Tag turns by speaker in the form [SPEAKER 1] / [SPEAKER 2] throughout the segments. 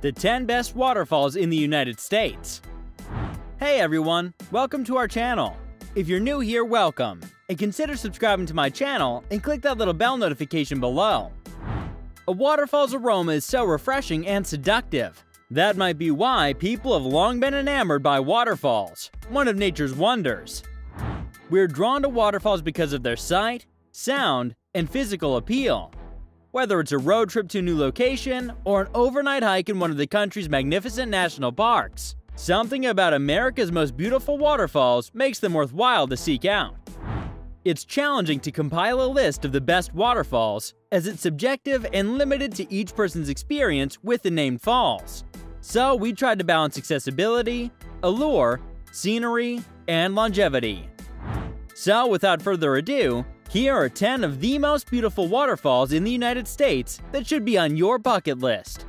[SPEAKER 1] the 10 best waterfalls in the United States. Hey everyone, welcome to our channel. If you're new here, welcome, and consider subscribing to my channel and click that little bell notification below. A waterfall's aroma is so refreshing and seductive. That might be why people have long been enamored by waterfalls, one of nature's wonders. We're drawn to waterfalls because of their sight, sound, and physical appeal. Whether it's a road trip to a new location or an overnight hike in one of the country's magnificent national parks, something about America's most beautiful waterfalls makes them worthwhile to seek out. It's challenging to compile a list of the best waterfalls, as it's subjective and limited to each person's experience with the named falls. So we tried to balance accessibility, allure, scenery, and longevity. So without further ado, here are 10 of the most beautiful waterfalls in the United States that should be on your bucket list.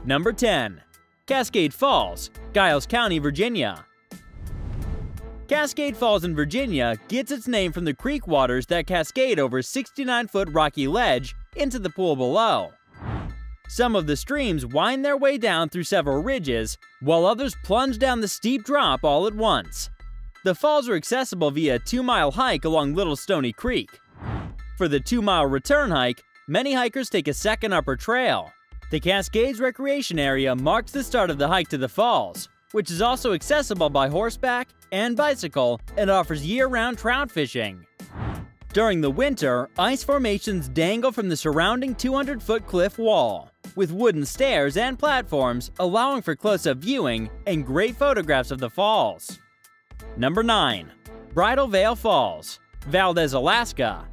[SPEAKER 1] Number 10. Cascade Falls, Giles County, Virginia. Cascade Falls in Virginia gets its name from the creek waters that cascade over a 69-foot rocky ledge into the pool below. Some of the streams wind their way down through several ridges, while others plunge down the steep drop all at once. The falls are accessible via a 2-mile hike along Little Stony Creek. For the 2-mile return hike, many hikers take a second upper trail. The Cascades Recreation Area marks the start of the hike to the falls, which is also accessible by horseback and bicycle and offers year-round trout fishing. During the winter, ice formations dangle from the surrounding 200-foot cliff wall, with wooden stairs and platforms allowing for close-up viewing and great photographs of the falls. Number 9. Bridal Falls, Valdez, Alaska.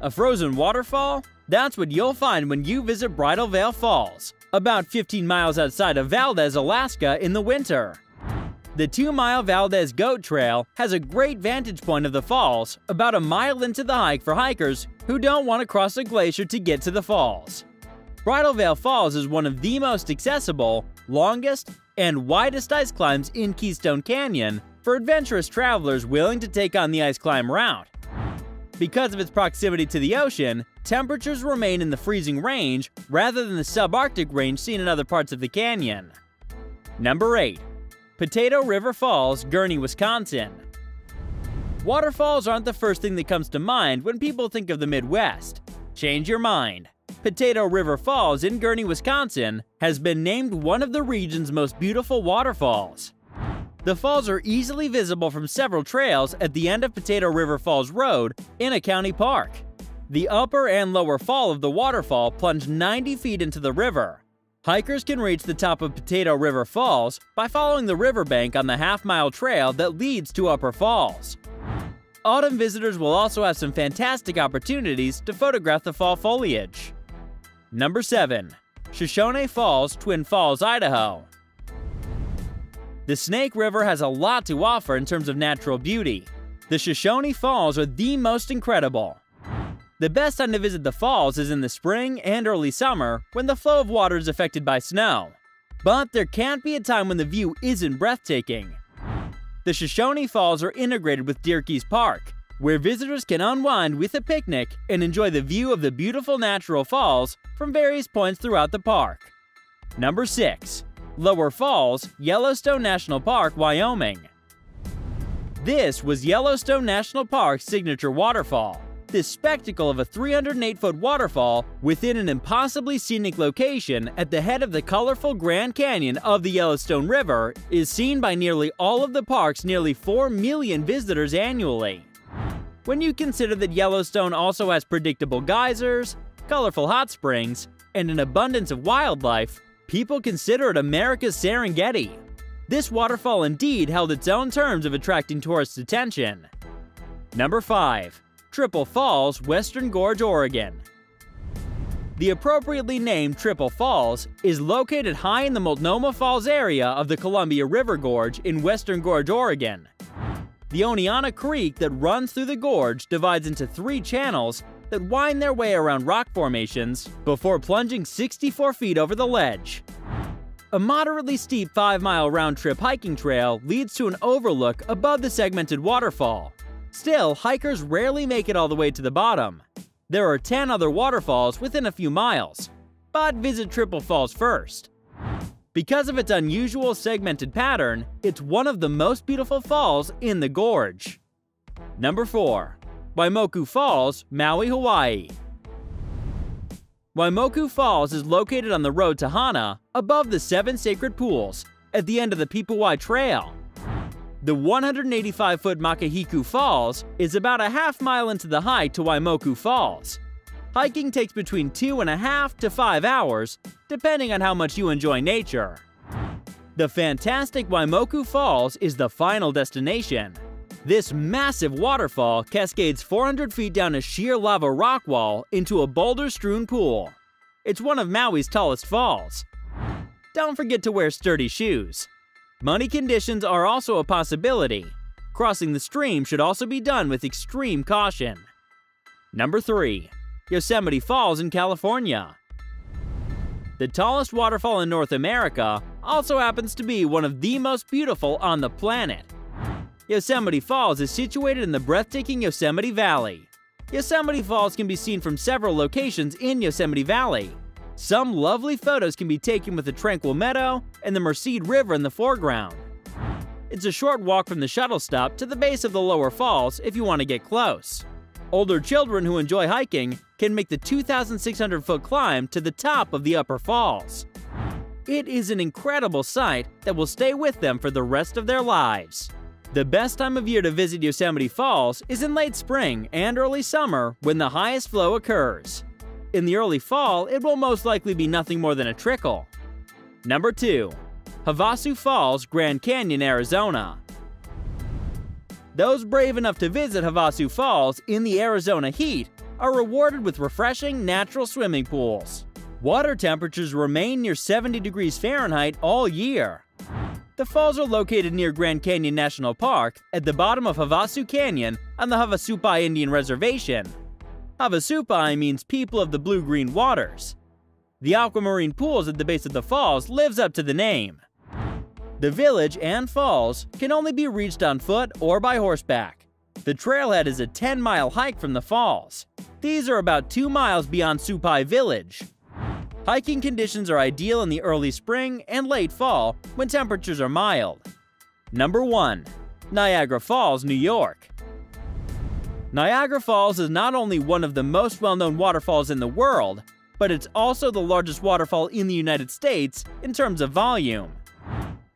[SPEAKER 1] A frozen waterfall? That's what you'll find when you visit Bridal Falls, about 15 miles outside of Valdez, Alaska in the winter. The 2-mile Valdez Goat Trail has a great vantage point of the falls about a mile into the hike for hikers who don't want to cross a glacier to get to the falls. Bridal Falls is one of the most accessible, longest, and widest ice climbs in Keystone Canyon for adventurous travelers willing to take on the ice climb route. Because of its proximity to the ocean, temperatures remain in the freezing range rather than the subarctic range seen in other parts of the canyon. Number 8. Potato River Falls, Gurnee, Wisconsin. Waterfalls aren't the first thing that comes to mind when people think of the Midwest. Change your mind. Potato River Falls in Gurnee, Wisconsin has been named one of the region's most beautiful waterfalls. The falls are easily visible from several trails at the end of Potato River Falls Road in a county park. The upper and lower fall of the waterfall plunge 90 feet into the river. Hikers can reach the top of Potato River Falls by following the riverbank on the half-mile trail that leads to Upper Falls. Autumn visitors will also have some fantastic opportunities to photograph the fall foliage. Number 7. Shoshone Falls, Twin Falls, Idaho. The Snake River has a lot to offer in terms of natural beauty. The Shoshone Falls are the most incredible. The best time to visit the falls is in the spring and early summer when the flow of water is affected by snow. But there can't be a time when the view isn't breathtaking. The Shoshone Falls are integrated with Deer Keys Park, where visitors can unwind with a picnic and enjoy the view of the beautiful natural falls from various points throughout the park. Number 6. Lower Falls, Yellowstone National Park, Wyoming. This was Yellowstone National Park's signature waterfall. This spectacle of a 308-foot waterfall within an impossibly scenic location at the head of the colorful Grand Canyon of the Yellowstone River is seen by nearly all of the park's nearly 4 million visitors annually. When you consider that Yellowstone also has predictable geysers, colorful hot springs, and an abundance of wildlife, people consider it America's Serengeti. This waterfall indeed held its own terms of attracting tourist attention. Number 5. Triple Falls, Western Gorge, Oregon. The appropriately named Triple Falls is located high in the Multnomah Falls area of the Columbia River Gorge in Western Gorge, Oregon. The Oneonta Creek that runs through the gorge divides into 3 channels that wind their way around rock formations before plunging 64 feet over the ledge. A moderately steep 5-mile round-trip hiking trail leads to an overlook above the segmented waterfall. Still, hikers rarely make it all the way to the bottom. There are 10 other waterfalls within a few miles. but visit Triple Falls first. Because of its unusual segmented pattern, it's one of the most beautiful falls in the gorge. Number 4. Waimoku Falls, Maui, Hawaii. Waimoku Falls is located on the road to Hana, above the 7 sacred pools, at the end of the Pipawai Trail. The 185-foot Makahiku Falls is about a half-mile into the hike to Waimoku Falls. Hiking takes between 2.5 to 5 hours, depending on how much you enjoy nature. The fantastic Waimoku Falls is the final destination. This massive waterfall cascades 400 feet down a sheer lava rock wall into a boulder-strewn pool. It's one of Maui's tallest falls. Don't forget to wear sturdy shoes. Muddy conditions are also a possibility. Crossing the stream should also be done with extreme caution. Number 3. Yosemite Falls in California. The tallest waterfall in North America also happens to be one of the most beautiful on the planet. Yosemite Falls is situated in the breathtaking Yosemite Valley. Yosemite Falls can be seen from several locations in Yosemite Valley. Some lovely photos can be taken with the tranquil meadow and the Merced River in the foreground. It's a short walk from the shuttle stop to the base of the lower falls if you want to get close. Older children who enjoy hiking can make the 2,600-foot climb to the top of the upper falls. It is an incredible sight that will stay with them for the rest of their lives. The best time of year to visit Yosemite Falls is in late spring and early summer when the highest flow occurs. In the early fall, it will most likely be nothing more than a trickle. Number 2. Havasu Falls, Grand Canyon, Arizona. Those brave enough to visit Havasu Falls in the Arizona heat are rewarded with refreshing natural swimming pools. Water temperatures remain near 70 degrees Fahrenheit all year. The falls are located near Grand Canyon National Park at the bottom of Havasu Canyon on the Havasupai Indian Reservation. Havasupai means people of the blue-green waters. The aquamarine pools at the base of the falls lives up to the name. The village and falls can only be reached on foot or by horseback. The trailhead is a 10-mile hike from the falls. These are about 2 miles beyond Supai Village. Hiking conditions are ideal in the early spring and late fall when temperatures are mild. Number 1. Niagara Falls, New York. Niagara Falls is not only one of the most well-known waterfalls in the world, but it's also the largest waterfall in the United States in terms of volume.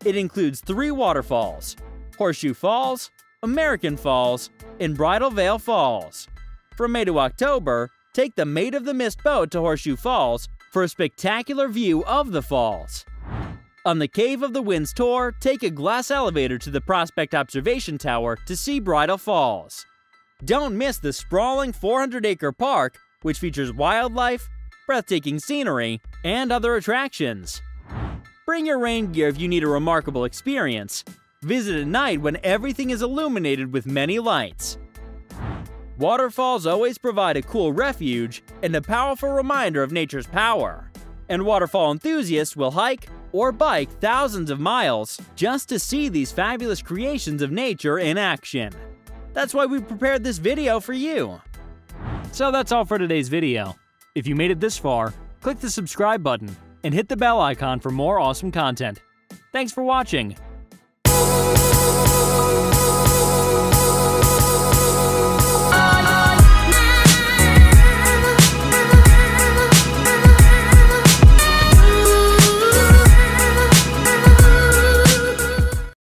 [SPEAKER 1] It includes 3 waterfalls: Horseshoe Falls, American Falls, and Bridal Veil Falls. From May to October, take the Maid of the Mist boat to Horseshoe Falls for a spectacular view of the falls. On the Cave of the Winds tour, take a glass elevator to the Prospect Observation Tower to see Bridal Falls. Don't miss the sprawling 400-acre park, which features wildlife, breathtaking scenery, and other attractions. Bring your rain gear if you need a remarkable experience. Visit at night when everything is illuminated with many lights. Waterfalls always provide a cool refuge and a powerful reminder of nature's power. And waterfall enthusiasts will hike or bike thousands of miles just to see these fabulous creations of nature in action. That's why we prepared this video for you. So that's all for today's video. If you made it this far, click the subscribe button and hit the bell icon for more awesome content. Thanks for watching.